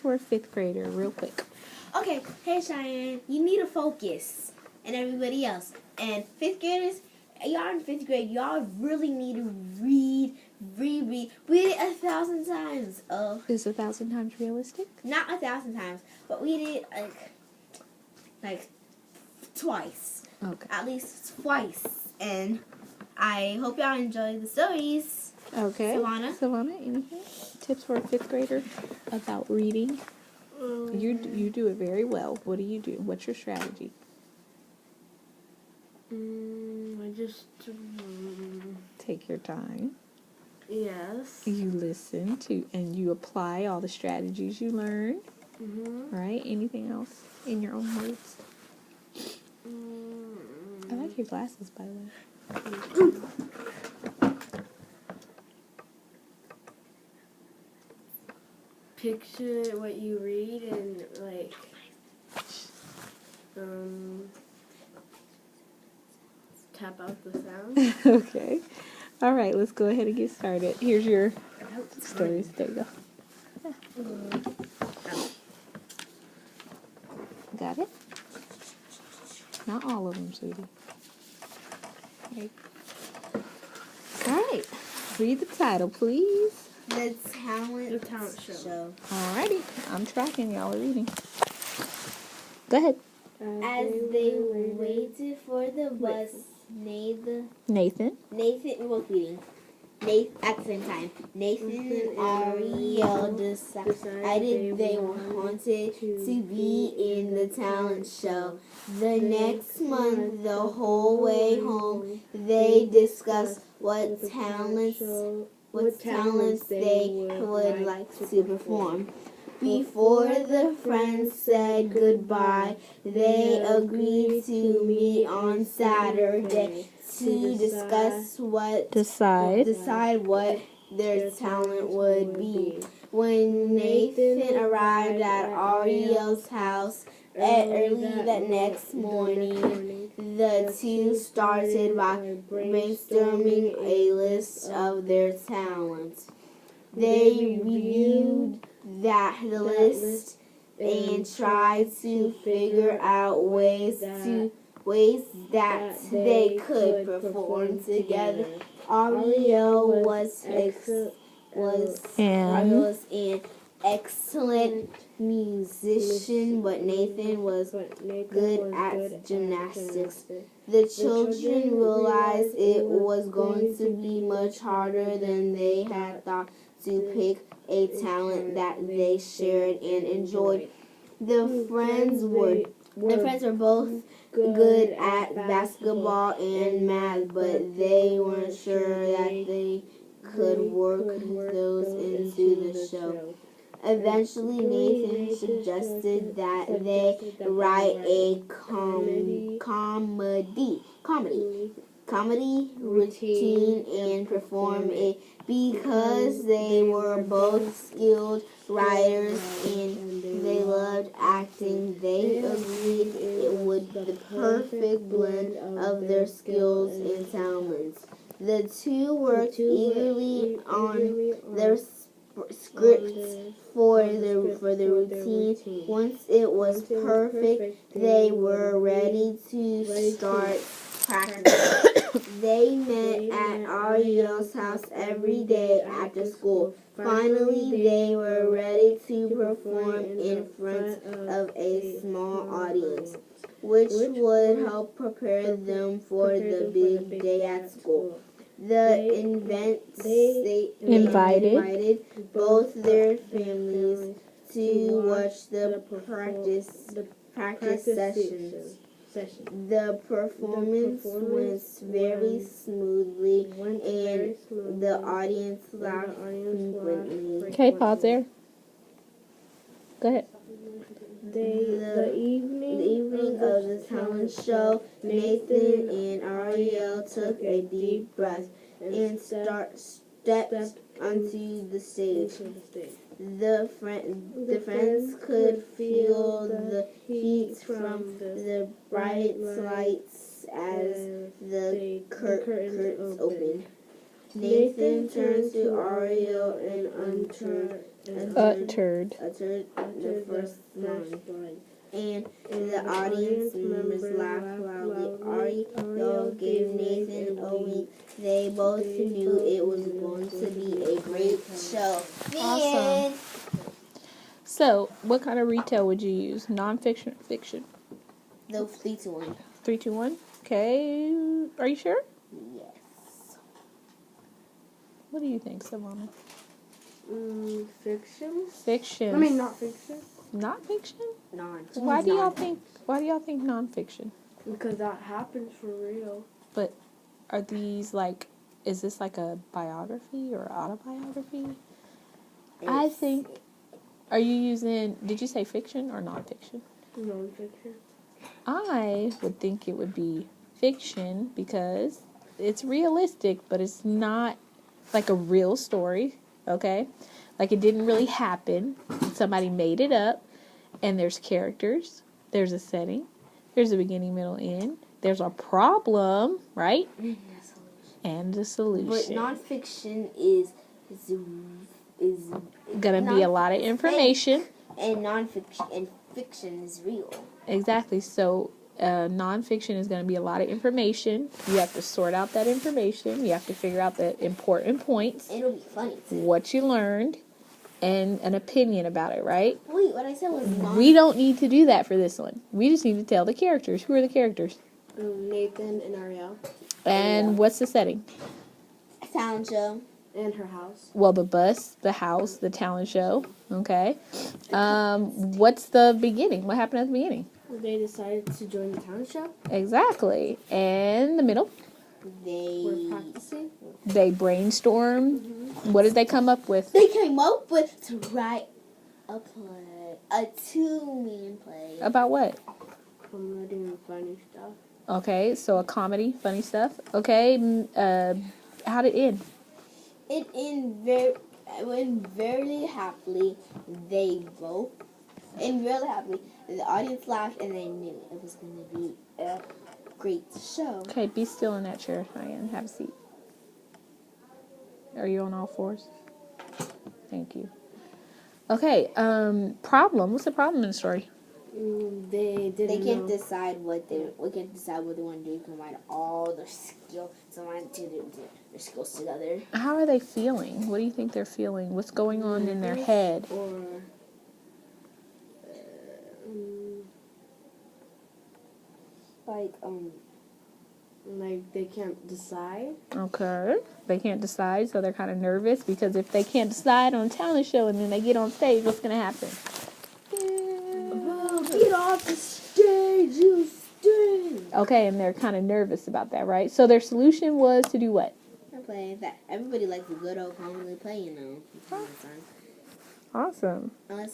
for a 5th grader, real quick. Okay, hey Cheyenne, you need to focus, and everybody else. And 5th graders, y'all in 5th grade, y'all really need to read. Read it 1,000 times. Is 1,000 times realistic? Not 1,000 times, but read it like twice. Okay. At least twice. And I hope y'all enjoy the stories. Okay. Savannah, anything? Tips for a 5th grader about reading? You do it very well. What do you do? What's your strategy? I just take your time. Yes. You listen to and you apply all the strategies you learned. Right? Anything else in your own words? I like your glasses, by the way. Picture what you read and tap out the sound. Okay. All right, let's go ahead and get started. Here's your stories. There you go. Got it? Not all of them, sweetie. Okay. All right. Read the title, please. The talent show. Alrighty. I'm tracking. Y'all are reading. Go ahead. As they waited for the bus, Nathan, we're both reading. At the same time, Nathan and Ariel decided they wanted to be in the talent show. The next month, the whole way home, they discussed what talents they would like to perform. Before the friends said goodbye, they agreed to meet on Saturday to decide what their talent would be. When Nathan arrived at Ariel's house early that next morning, the two started by brainstorming a list of their talents. They reviewed the list and tried to figure out ways that they could perform together. Ariel was an excellent musician, but Nathan was good at gymnastics. The children realized it was going to be much harder than they had thought to pick a talent that they shared and enjoyed. The friends were both good at basketball and math, but they weren't sure that they could work those into the show. Eventually, Nathan suggested that they write a comedy routine and perform it. Because they were both skilled writers and they loved acting, they agreed it would be the perfect blend of their skills and talents. The two worked eagerly on their scripts for the routine. Once it was perfect, they were ready to start practice. They met at Ariel's house every day after school. Finally, they were ready to perform in front of a small audience, which would help prepare them for the big day at school. They invited both their families to watch the practice sessions. The performance went very smoothly, and the audience laughed frequently. Okay, pause there. Go ahead. The evening of the talent show, Nathan and Ariel took a deep breath and stepped onto the stage. The friends could feel the heat from the bright lights as the curtains opened. Nathan turned to Ariel and Uttered. uttered the first line. And the audience members laughed loudly. Ariel gave Nathan a wink. They both knew it was going to be a great show. The Awesome. end. So, what kind of retail would you use? Non-fiction or fiction? The 3 to 1. 3, 2, 1. Okay. Are you sure? Yes. What do you think, Savannah? Fiction? Fiction. I mean, not fiction. Not fiction? Non. Why do y'all think non-fiction? Because that happens for real. But are these like, is this like a biography or autobiography? I think, are you using, did you say fiction or non-fiction? Non-fiction. I would think it would be fiction because it's realistic, but it's not like a real story, okay? Like it didn't really happen. Somebody made it up, and there's characters, there's a setting, there's a beginning, middle, end, there's a problem, right? And the solution. But nonfiction is Gonna be a lot of information. And nonfiction and fiction is real. Exactly. So nonfiction is going to be a lot of information. You have to sort out that information. You have to figure out the important points, It'll be funny too. what you learned, and an opinion about it, right? Wait, what I said was We don't need to do that for this one. We just need to tell the characters. Who are the characters? Nathan and Ariel. And what's the setting? talent show. And her house. Well, the bus, the house, the talent show. Okay. What's the beginning? What happened at the beginning? They decided to join the talent show. Exactly. And the middle? We're practicing. They brainstormed. Mm-hmm. What did they come up with? They came up with to write a play, a 2-man play. About what? Comedy and funny stuff. Okay, so a comedy, funny stuff. Okay, how did it end? It went very happily. They both, and really happily. The audience laughed, and they knew it was going to be a great show. Okay, be still in that chair, Ryan. Have a seat. Are you on all fours? Thank you. Okay, problem. What's the problem in the story? They didn't. They can't know. decide what they. We can't decide what they want to do. You combine all their skills. Combine their skills together. How are they feeling? What do you think they're feeling? What's going on in their head? Or like they can't decide. Okay, they can't decide, so they're kind of nervous because if they can't decide on a talent show and then they get on stage, what's going to happen? Get off the stage, you stink. Okay, and they're kind of nervous about that, right? So their solution was to do what? Play that. Everybody likes a good old comedy play, you know. Awesome. Unless